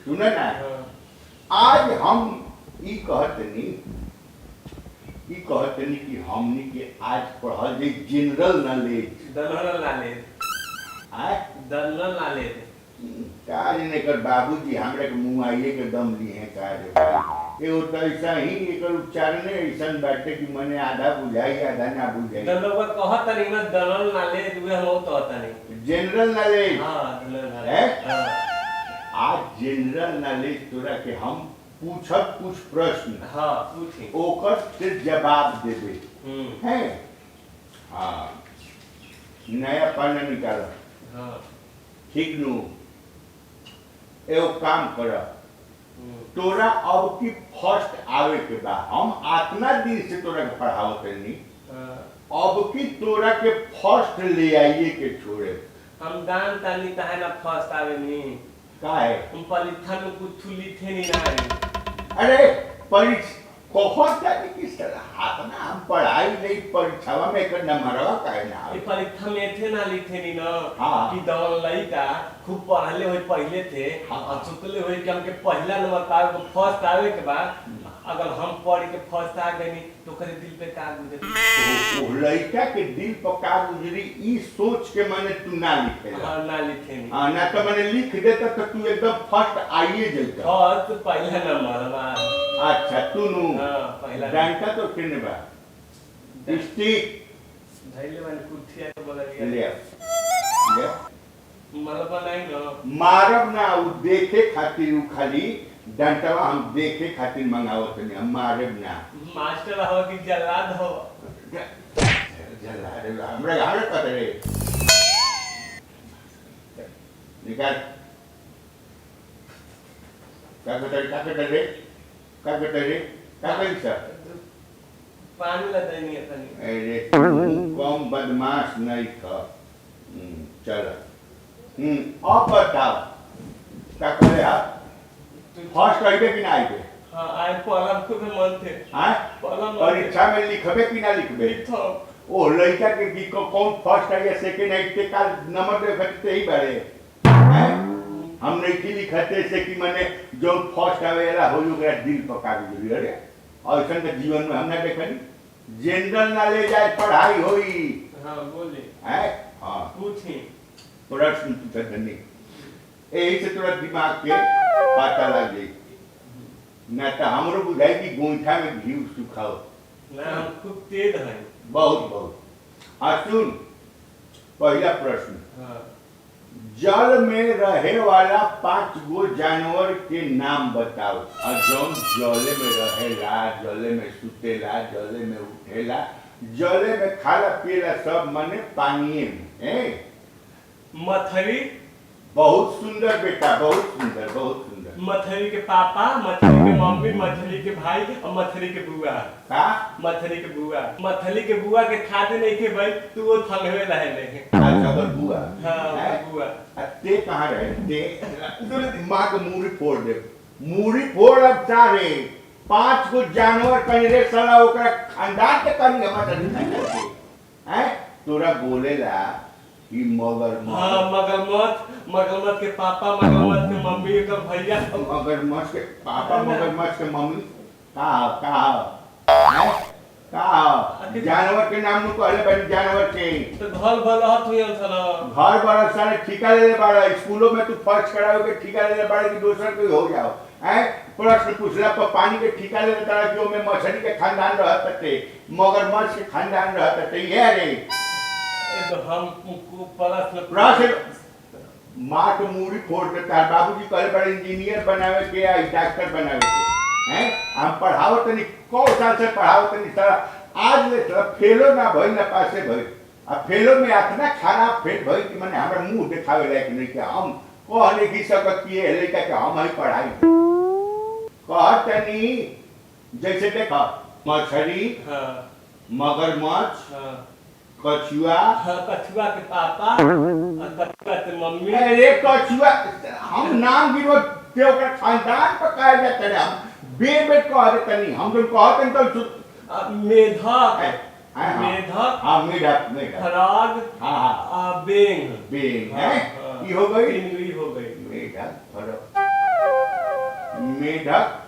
सुना ना आज हम ई कहतनी कि हमनी के आज पढ़ल जे general knowledge general knowledge I general knowledge काज ने कर बाबूजी हमरा के मुंह आइए के दम ली है काज एगो तो ऐसा ही एकर उच्चारण ऐसा बाटे कि मने आधा बुझाई आधा ना बुझाई जनरल कहत नहीं ना जनरल नॉलेज वे हम तो होता नहीं जनरल नॉलेज हां जनरल नॉलेज आज जनरल नॉलेज तोरा के हम पूछब कुछ प्रश्न हां पूछी ओकर से जवाब देबे हैं हां नया पन्ना निकाल हां ठीक नु एगो काम कर तोरा अब की फर्स्ट आवे के बाद हम आतना दिन से तोरा के पढ़ावत नहीं अब की तोरा के फर्स्ट ले आइए के छोड़े हम दान तानी ताहे ना फर्स्ट आवे नहीं काहे हम परीक्षा में कुछ लिखे नहीं ना अरे परीक्षा बहुत जाने की हाथ ना हम पढ़ाई नहीं परीक्षावा में कर नंबरवा काहे ना ये परीक्षा में थे ना लिखे नहीं ना हाँ। कि दवन लइका खूब पढ़ले होई पहले थे हाँ। और चुकले होई कि हमके पहला नंबर पावे को फर्स्ट आवे के बाद अगर हम पढ़ के फर्स्ट आ गए तो करे दिल पे का गुजरी ओ लइका के दिल पर का गुजरी ई सोच के माने तू ना लिखेला हां ना लिखे नहीं हां ना तो मैंने लिख देता तो तू एकदम फर्स्ट आइए जाता फर्स्ट पहला नंबर बा अच्छा तू नु हां पहला डंका तो किने बा स्टिक धैले वाली कुर्सी के बोला ले ले मलबा नहीं ना मारब ना उ देखे खातिर उ खाली डंटवा हम देखे खातिर मंगावत नहीं हम मारब ना मास्टर हो कि जल्लाद हो जल्लाद हमरा यार कत रे निकाल का कर सर पानी ला देनी है तनी अरे कम बदमाश नहीं था चल अब बताओ क्या करे आप फर्स्ट आइबे कि ना आइबे हां आए पहला खूब मन थे हां पहला परीक्षा में लिखबे कि ना लिखबे ओ लड़का के की कौन फर्स्ट आई या सेकंड आई के का नंबर देखते ही बारे हैं हम नहीं की लिखते से कि माने जो फर्स्ट आवेला हो ओकरा दिल पका गुजरी अरे ऐसा के जीवन में हमने देखनी जनरल नॉलेज आज पढ़ाई होई हां बोले हैं हां पूछी प्रश्न पूछत नहीं यही से तोरा दिमाग के पता लग जाई ना तो हमरो बुझाई कि गोइठा में घी सुखाओ ना हम खूब तेज हैं बहुत बहुत सुन पहला प्रश्न हां जल में रहे वाला 5 गो जानवर के नाम बताओ और जौन जले में रहेला जले में सुतेला जले में उठेला जले में खाला पिएला सब माने पानी में मछली बहुत सुंदर बेटा बहुत सुंदर मछली के पापा मछली के मम्मी मछली के भाई और मछली के बुआ का मछली के बुआ के खाते नहीं के भाई तू वो थलवे रहे नहीं अच्छा और बुआ हां बुआ ते कहां रहे ते मां के मूड़ी फोड़ दे मूड़ी फोड़ अब चाहे 5 गो जानवर कहीं रे साला ओकरा खानदान के कहीं हमर हैं तोरा बोलेला कि मगरमच्छ के पापा मगरमच्छ के मम्मी के भैया मगरमच्छ के पापा मगरमच्छ के मम्मी का जानवर के नाम कहले बनी जानवर के तो घर भलहत हुई साला घर बड़ा सारे ठिका ले बड़ा स्कूलों में तू फर्स्ट कराओ के ठिका ले बड़ा कि दूसरा कोई हो जाओ हैं प्रश्न पूछला पर पानी के ठिका ले तारा कि ओमे मछली के खानदान रहत थे मगरमच्छ के खानदान रहत थे ये रे तो हम प्रश्न माँ के मूड़ी फोड़ के तार बाबूजी कहले बड़े इंजीनियर बनावे के या डॉक्टर बनावे के हैं हम पढ़ावत नहीं कौ साल से पढ़ावत नहीं सारा आज ले फेलो ना भइल ना पासे भइल अब फेलो में इतना खराब फेल भइल कि माने हमरा मुंह दिखावे लायक नहीं कि हम कहने की सकत किए लड़का के हम ही पढ़ाई कहतनी जैसे देखा मछली हां मगरमच्छ कछुआ कछुआ के पापा और कछुआ के मम्मी अरे कछुआ हम नाम गिरो ते ओकरा खानदान पर कहे जाते रे हम बेर कह देते नहीं हम जब कहते तो मेढक हां मेढक खराग हां बेंग बेंग है ई हो गई हो गई मेढक खराग मेढक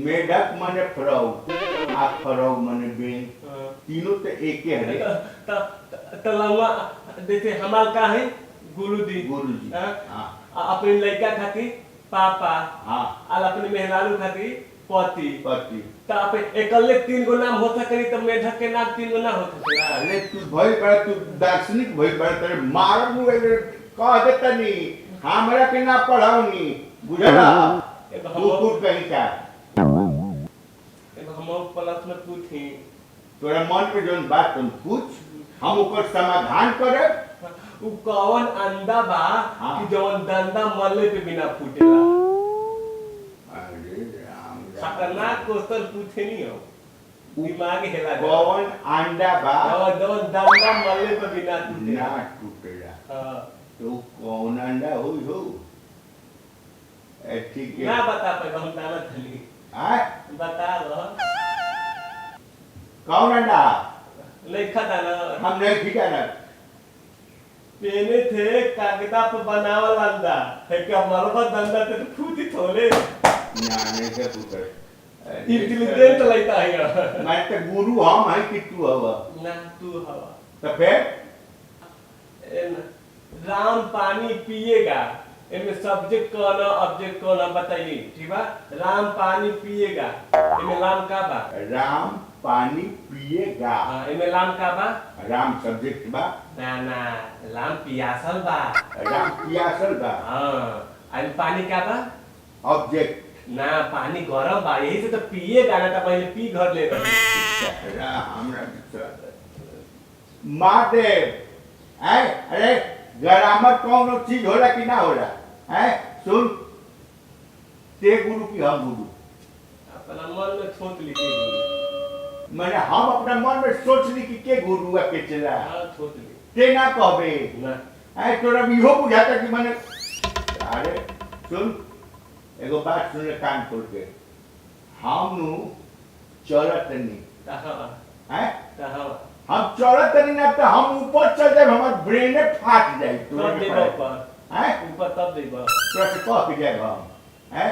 मेढक माने फ्रौ आ फ्रौ माने बेन तीनों तो एक ही है त लौवा जैसे हमार का है गुरुजी गुरुजी हाँ? अपने लड़का खातिर पापा हाँ और अपने मेहरारू खातिर पति पति तो आप एकले 3 गो नाम हो सके तो मेढक के नाम 3 गो ना हो सकेला अरे तू भई बड़ा तू दार्शनिक भई बड़ा तेरे मार मुए कह देता नी हमरा के ना पढ़ाऊनी बुझला तू कुछ कहीं का हम प्लस में पूछी तोरा मन पे जोन बात तुम पूछ हम ओकर समाधान करे उ कौन अंडा बा हाँ। कि जवन डंडा मरले पे बिना फूटेला अरे राम खतरनाक क्वेश्चन पूछे नहीं हो दिमाग हिला दे कौन अंडा बा जवन डंडा मरले पे बिना फूटेला ना टूटेला हां तो कौन अंडा होई हो ए ठीक ना है बता पे हम दाना थली आ बता लो कौन अंडा लिखा था ना हम नहीं ठीक है पेने थे कागदा पे बनावल अंडा है कि हमारे पास डंडा ते फूटी थोले ना नहीं के पुत्र इंटेलिजेंट लगता है मैं तो गुरु हम है कि तू हवा ना तू हवा तो फिर राम पानी पिएगा इनमें सब्जेक्ट कौन ऑब्जेक्ट कौन बताइए ठीक बा राम पानी पिएगा इनमें राम का बा राम पानी पिएगा हां इनमें राम का बा राम सब्जेक्ट बा ना ना राम पियासल बा राम पियासल बा हां और पानी का बा ऑब्जेक्ट ना पानी गरम बा यही से तो पिएगा ना तो पहले पी घर ले रहे हमरा महादेव है अरे ग्रामर कौन चीज होला कि ना होला है सुन ते गुरु की हम गुरु अपना मन में सोच लीजिए मैंने हम अपना मन में सोच ली कि के गुरु है के चला हां सोच ली ते ना कहबे ना है तोरा इहो बुझाता कि मैंने अरे सुन एगो बात सुन कान खोल के हम नु चलत नहीं कहां है कहां हम चलत नहीं ना तो हम ऊपर चल जाए हमार ब्रेन फाट जाए तब देबो ऊपर है ऊपर तब देबो तोरा से कह के जाए हम है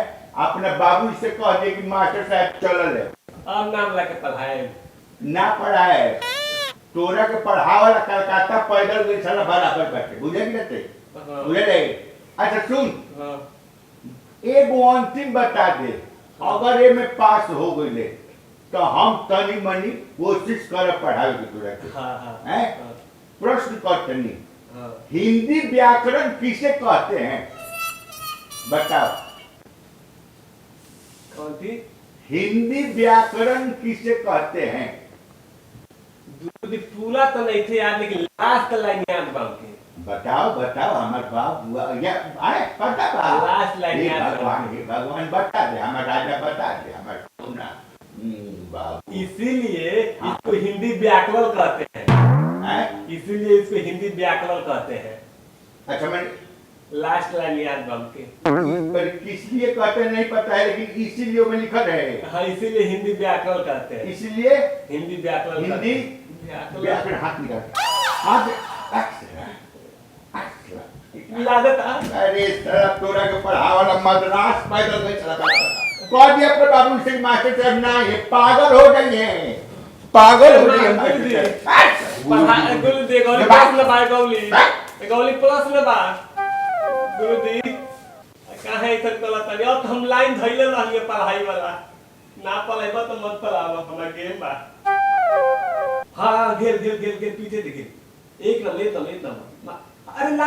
अपने बाबू से कह दे कि मास्टर साहब चलल है अब नाम ला के पढ़ाए ना पढ़ाए तोरा के पढ़ावला कलकत्ता पैदल गई साला बराबर बैठे बुझे कि नहीं बुझे रे अच्छा सुन हां एगो अंतिम बता दे अगर ए में पास हो गइले तो हम तनी मनी कोशिश कर पढ़ावे के तोरा के हां हां हैं प्रश्न करतनी हां हिंदी व्याकरण किसे कहते हैं बताओ कौन थी हिंदी व्याकरण किसे कहते हैं दूध पूरा तो नहीं थे याद लेकिन लास्ट लाइन याद बाकी बताओ बताओ हमारे बाप हुआ या आए पता बा लास्ट लाइन हे याद भगवान बता दे हमारा राजा बता दे हमारा सोना बाप इसीलिए इसको हिंदी व्याकरण कहते हैं इसीलिए इसको हिंदी व्याकरण कहते हैं अच्छा मैं लास्ट लाइन याद बाकी पर किस लिए कहते हैं नहीं पता है लेकिन इसीलिए में लिखा है हाँ इसीलिए हिंदी व्याकरण कहते हैं इसलिए हिंदी व्याकरण हिंदी व्याकरण हाथ निकाल हाथ लागत अरे साला तोरा के पढ़ावाला मद्रास पैदल नहीं चला कह दिया अपने बाबू से मास्टर साहब ना ये पागल हो गई हैं पागल हो गई है मास्टर साहब गुरु जी गौली प्लस में बा गौली प्लस में बा गुरु जी कहाँ इधर कला तनी अब हम लाइन धइले रहलिए पढ़ाई वाला ना पढ़ाइबा तो मत पढ़ावा हमरा गेम बा हाँ गेल पीछे देखिए एक ना ले तो अरे ला